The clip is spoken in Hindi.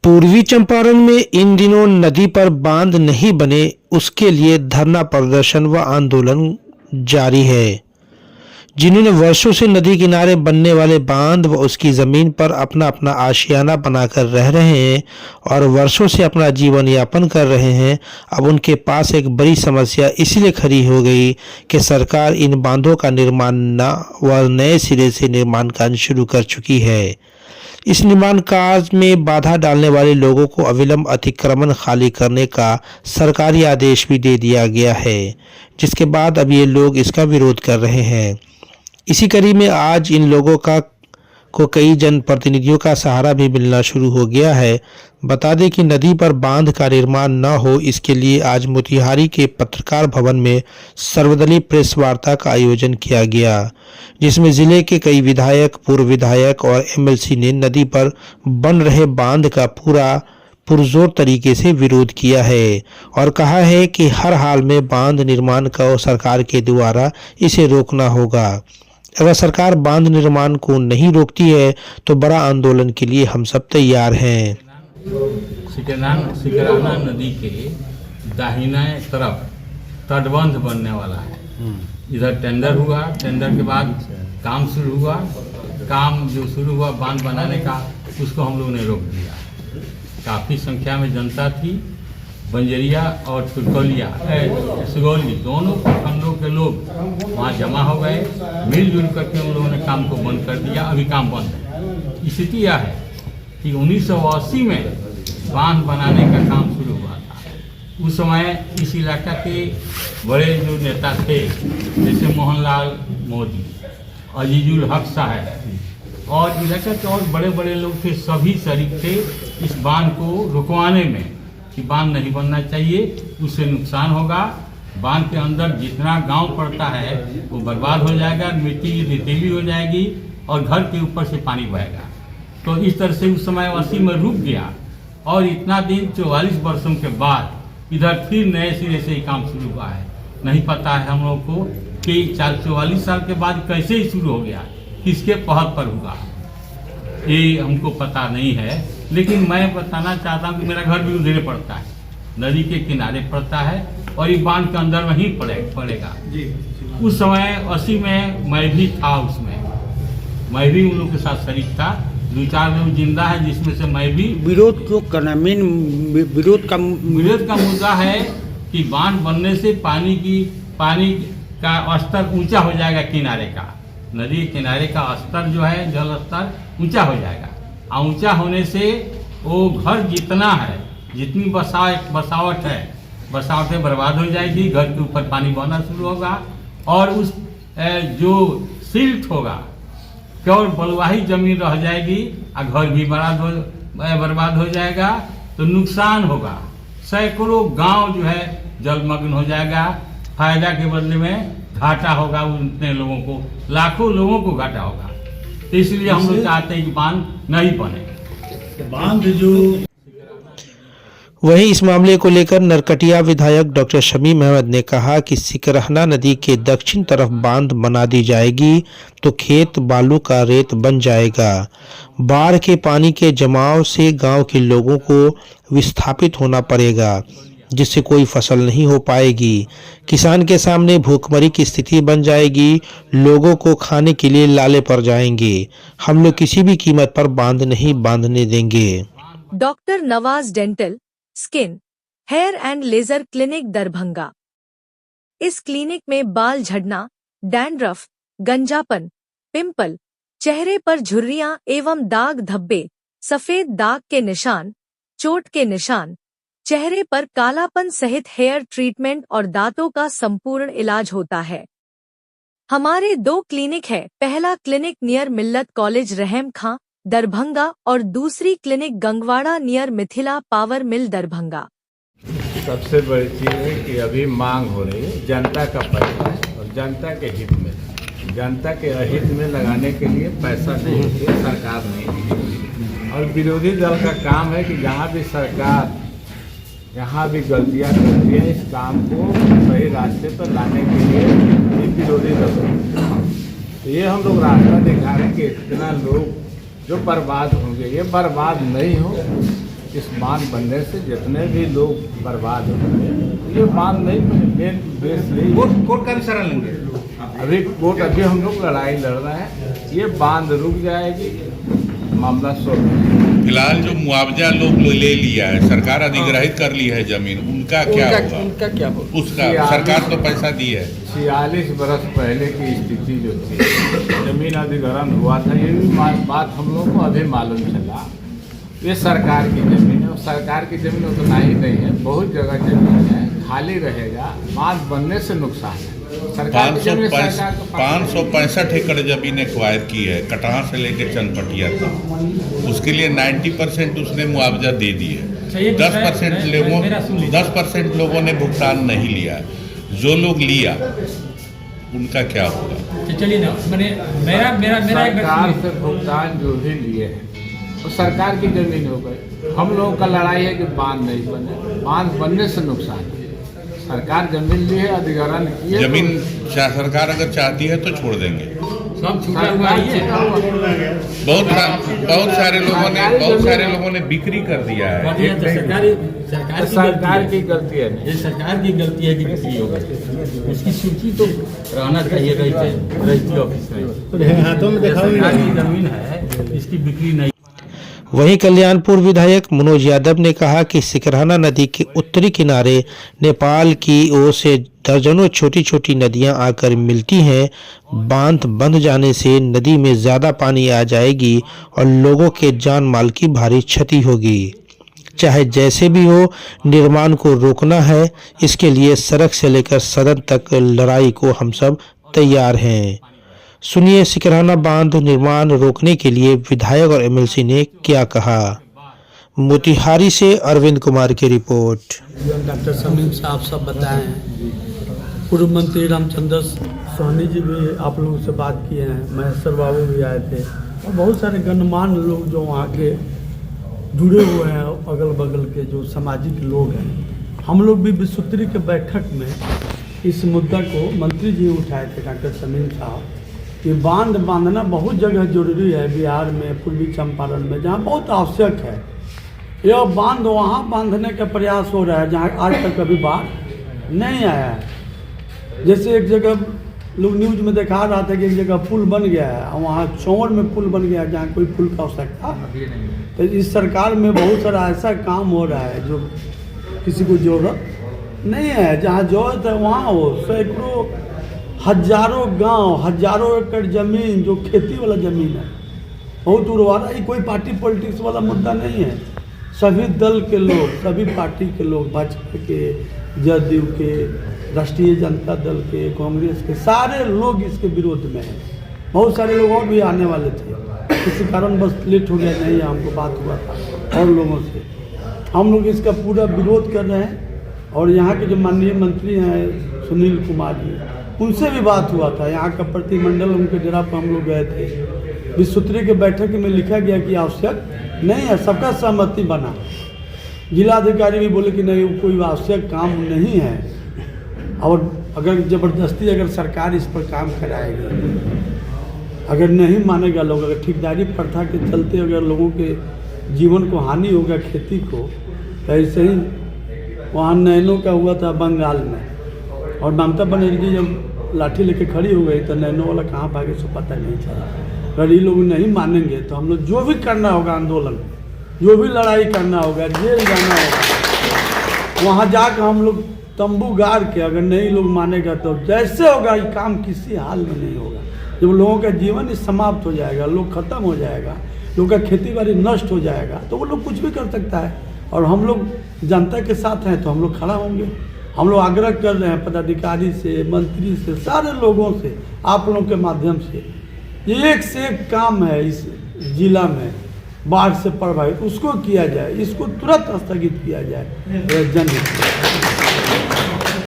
पूर्वी चंपारण में इन दिनों नदी पर बांध नहीं बने, उसके लिए धरना प्रदर्शन व आंदोलन जारी है। जिन्होंने वर्षों से नदी किनारे बनने वाले बांध व उसकी जमीन पर अपना अपना आशियाना बनाकर रह रहे हैं और वर्षों से अपना जीवन यापन कर रहे हैं, अब उनके पास एक बड़ी समस्या इसलिए खड़ी हो गई कि सरकार इन बांधों का निर्माण न व नए सिरे से निर्माण कार्य शुरू कर चुकी है। इस निर्माण कार्य में बाधा डालने वाले लोगों को अविलंब अतिक्रमण खाली करने का सरकारी आदेश भी दे दिया गया है, जिसके बाद अब ये लोग इसका विरोध कर रहे हैं। इसी कड़ी में आज इन लोगों को कई जनप्रतिनिधियों का सहारा भी मिलना शुरू हो गया है। बता दें कि नदी पर बांध का निर्माण न हो, इसके लिए आज मोतिहारी के पत्रकार भवन में सर्वदलीय प्रेस वार्ता का आयोजन किया गया, जिसमें जिले के कई विधायक, पूर्व विधायक और एमएलसी ने नदी पर बन रहे बांध का पुरजोर तरीके से विरोध किया है और कहा है कि हर हाल में बांध निर्माण का सरकार के द्वारा इसे रोकना होगा। अगर सरकार बांध निर्माण को नहीं रोकती है तो बड़ा आंदोलन के लिए हम सब तैयार हैं। सिकराना नदी के दाहिना तरफ तटबंध बनने वाला है। इधर टेंडर हुआ, टेंडर के बाद काम शुरू हुआ। काम जो शुरू हुआ बांध बनाने का, उसको हम लोगों ने रोक दिया। काफ़ी संख्या में जनता थी। बंजरिया और सुगौली दोनों प्रखंडों के लोग वहाँ जमा हो गए। मिलजुल करके उन लोगों ने काम को बंद कर दिया। अभी काम बंद है। स्थिति यह है कि 1980 में बांध बनाने का काम शुरू हुआ था। उस समय इस इलाका के बड़े जो नेता थे, जैसे मोहनलाल मोदी, अजीजुल हक साहब और इलाका के और बड़े बड़े लोग थे, सभी शरीक थे इस बांध को रुकवाने में कि बांध नहीं बनना चाहिए, उससे नुकसान होगा। बांध के अंदर जितना गांव पड़ता है वो बर्बाद हो जाएगा, मिट्टी की रेतीली हो जाएगी और घर के ऊपर से पानी बहेगा। तो इस तरह से उस समय 80 में रुक गया और इतना दिन 44 वर्षों के बाद इधर फिर नए सिरे से काम शुरू हुआ है। नहीं पता है हम लोग को कि 44 साल के बाद कैसे ही शुरू हो गया, किसके पहल पर हुआ, ये हमको पता नहीं है। लेकिन मैं बताना चाहता हूँ कि मेरा घर भी उधर पड़ता है, नदी के किनारे पड़ता है और ये बांध के अंदर वहीं पड़ेगा। उस समय 80 में मैं भी था, उसमें मैं भी उन लोगों के साथ शरीक था। 2-4 लोग जिंदा है जिसमें से मैं भी। विरोध क्यों करना? मेन विरोध का मुद्दा है कि बांध बनने से पानी का स्तर ऊंचा हो जाएगा। किनारे का, नदी किनारे का स्तर जो है, जल स्तर ऊंचा हो जाएगा। और ऊंचा होने से वो घर जितना है, जितनी बसावट है, बसावटें बर्बाद हो जाएगी। घर के ऊपर पानी बहना शुरू होगा और उस जो सिल्ट होगा, केवल बलुआही जमीन रह जाएगी और घर भी बर्बाद हो जाएगा। तो नुकसान होगा। सैकड़ों गांव जो है जलमग्न हो जाएगा। फायदा के बदले में घाटा होगा उतने लोगों को, लाखों लोगों को घाटा होगा। तो इसलिए हम लोग चाहते हैं कि बांध नहीं बने। बांध जो वहीं इस मामले को लेकर नरकटिया विधायक डॉक्टर शमीम अहमद ने कहा कि सिकरहना नदी के दक्षिण तरफ बांध बना दी जाएगी तो खेत बालू का रेत बन जाएगा। बाढ़ के पानी के जमाव से गांव के लोगों को विस्थापित होना पड़ेगा, जिससे कोई फसल नहीं हो पाएगी। किसान के सामने भूखमरी की स्थिति बन जाएगी। लोगों को खाने के लिए लाले पड़ जाएंगे। हम लोग किसी भी कीमत पर बांध नहीं बांधने देंगे। Doctor Nawaz dental, skin, hair and laser clinic Darbhanga. इस क्लिनिक में बाल झड़ना, डैंड्रफ, गंजापन, पिंपल, चेहरे पर झुर्रियां एवं दाग धब्बे, सफेद दाग के निशान, चोट के निशान, चेहरे पर कालापन सहित हेयर ट्रीटमेंट और दांतों का संपूर्ण इलाज होता है। हमारे 2 क्लिनिक है। पहला क्लिनिक नियर मिल्लत कॉलेज रहम खां दरभंगा और दूसरी clinic Gangwara near Mithila power mill Darbhanga. सबसे बड़ी चीज़ है कि अभी मांग हो रही है, जनता का पैसा है और जनता के हित में, जनता के अहित में लगाने के लिए पैसा नहीं है, सरकार नहीं। और विरोधी दल का काम है कि जहाँ भी सरकार यहाँ भी गलतियाँ करती है, इस काम को सही रास्ते पर लाने के लिए ये विरोधी दल है। तो ये हम लोग रास्ता दिखा रहे हैं कि इतना लोग जो बर्बाद होंगे, ये बर्बाद नहीं हो, इस बांध बनने से जितने भी लोग बर्बाद होंगे, ये बांध नहीं बने। मेन बेस यही है। कोर्ट का भी शरण लेंगे। अभी हम लोग लड़ाई लड़ रहे हैं, ये बांध रुक जाएगी, मामला सोल्व हो जाएगा। फिलहाल जो मुआवजा लोग ले लिया है, सरकार अधिग्रहित कर ली है जमीन, उनका क्या होगा? उनका क्या होगा? उसका सरकार तो पैसा दी है। 46 बरस पहले की स्थिति जो थी, जमीन अधिग्रहण हुआ था, ये भी बात हम लोग को अभी मालूम चला। ये सरकार की जमीन है और सरकार की जमीन उतना ही नहीं है, बहुत जगह जमीन है खाली रहेगा, बांध बनने से नुकसान है। सरकार की जमीन सरकार को 565 एकड़ जमीन एक्वायर की है, कटहा से लेकर चनपटिया तक। उसके लिए 90% उसने मुआवजा दे दी है। 10% लोगों ने भुगतान नहीं लिया। जो लोग लिया उनका क्या होगा? चलिए ना, मैंने मेरा सरकार से भुगतान जो भी लिए हैं वो सरकार की जमीन हो गई। हम लोगों का लड़ाई है कि बांध नहीं बने, बांध बनने से नुकसान है। सरकार जमीन ली है, अधिग्रहण की है, जमीन सरकार अगर चाहती है तो छोड़ देंगे। सब छूटा हुआ ही है। बहुत सारे लोगों ने बिक्री कर दिया है। सरकार की गलती है। ये सरकार की गलती है कि बिक्री हो गई। इसकी सूची तो रहना चाहिए रजिस्ट्री ऑफिस में। हाथों में दिखाओ। सरकार की जमीन है, इसकी बिक्री नहीं। वहीं कल्याणपुर विधायक मनोज यादव ने कहा कि सिकरहना नदी के उत्तरी किनारे नेपाल की ओर से दर्जनों छोटी छोटी नदियां आकर मिलती हैं। बांध बंद जाने से नदी में ज़्यादा पानी आ जाएगी और लोगों के जान माल की भारी क्षति होगी। चाहे जैसे भी हो, निर्माण को रोकना है। इसके लिए सड़क से लेकर सदन तक लड़ाई को हम सब तैयार हैं। सुनिए सिकरहना बांध निर्माण रोकने के लिए विधायक और एमएलसी ने क्या कहा। मोतिहारी से अरविंद कुमार की रिपोर्ट। डॉक्टर समीम साहब सब बताए हैं, पूर्व मंत्री रामचंद्र सोनी जी भी आप लोगों से बात किए हैं, महेश्वर बाबू भी आए थे और बहुत सारे गणमान्य लोग जो वहाँ के जुड़े हुए हैं, अगल बगल के जो सामाजिक लोग हैं। हम लोग भी विश्वस्तरीय के बैठक में इस मुद्दा को मंत्री जी उठाए थे, डॉक्टर समीम साहब, कि बांध बांधना बहुत जगह जरूरी है बिहार में, पूर्वी चंपारण में, जहाँ बहुत आवश्यक है। यह बांध वहाँ बांधने का प्रयास हो रहा है जहाँ आज तक कभी बाढ़ नहीं आया है। जैसे एक जगह लोग न्यूज में दिखा रहा था कि एक जगह पुल बन गया है, वहाँ चौड़ में पुल बन गया जहाँ कोई पुल का आवश्यकता। तो इस सरकार में बहुत सारा ऐसा काम हो रहा है जो किसी को जरूरत नहीं है, जहाँ जरूरत है वहाँ हो। सैकड़ों हजारों गांव, हजारों एकड़ जमीन जो खेती वाला जमीन है, बहुत उर्वरा। ये कोई पार्टी पॉलिटिक्स वाला मुद्दा नहीं है। सभी दल के लोग, सभी पार्टी के लोग, भाजपा के, जदयू के, राष्ट्रीय जनता दल के, कांग्रेस के, सारे लोग इसके विरोध में हैं। बहुत सारे लोग और भी आने वाले थे, किसी कारण बस लेट हो गया, नहीं हमको बात हुआ था और लोगों से। हम लोग इसका पूरा विरोध कर रहे हैं और यहाँ के जो माननीय मंत्री हैं सुनील कुमार जी, उनसे भी बात हुआ था। यहाँ का प्रतिमंडल उनके डेरा पर हम लोग गए थे। विश्वस्तरीय के बैठक में लिखा गया कि आवश्यक नहीं है, सबका सहमति बना। जिलाधिकारी भी बोले कि नहीं, कोई आवश्यक काम नहीं है और अगर ज़बरदस्ती अगर सरकार इस पर काम कराएगी, अगर नहीं मानेगा लोग, अगर ठेकेदारी प्रथा के चलते अगर लोगों के जीवन को हानि होगा, खेती को, तो ऐसे ही वहाँ नैनो का हुआ था बंगाल में, और ममता बनर्जी जब लाठी लेके खड़ी हो गई तो नैनो वाला कहाँ भागे सो पता नहीं चला। अगर ये लोग नहीं मानेंगे तो हम लोग जो भी करना होगा आंदोलन, जो भी लड़ाई करना होगा, जेल जाना होगा, वहाँ जाकर हम लोग तंबू गाड़ के, अगर नहीं लोग मानेगा तो जैसे होगा ये काम किसी हाल में नहीं होगा। जब लोगों का जीवन समाप्त हो जाएगा, लोग खत्म हो जाएगा, लोगों का खेती बाड़ी नष्ट हो जाएगा, तो वो लोग कुछ भी कर सकता है। और हम लोग जनता के साथ हैं तो हम लोग खड़ा होंगे। हम लोग आग्रह कर रहे हैं पदाधिकारी से, मंत्री से, सारे लोगों से, आप लोगों के माध्यम से, एक से एक काम है इस जिला में बाढ़ से प्रभावित, उसको किया जाए, इसको तुरंत स्थगित किया जाए। जनहित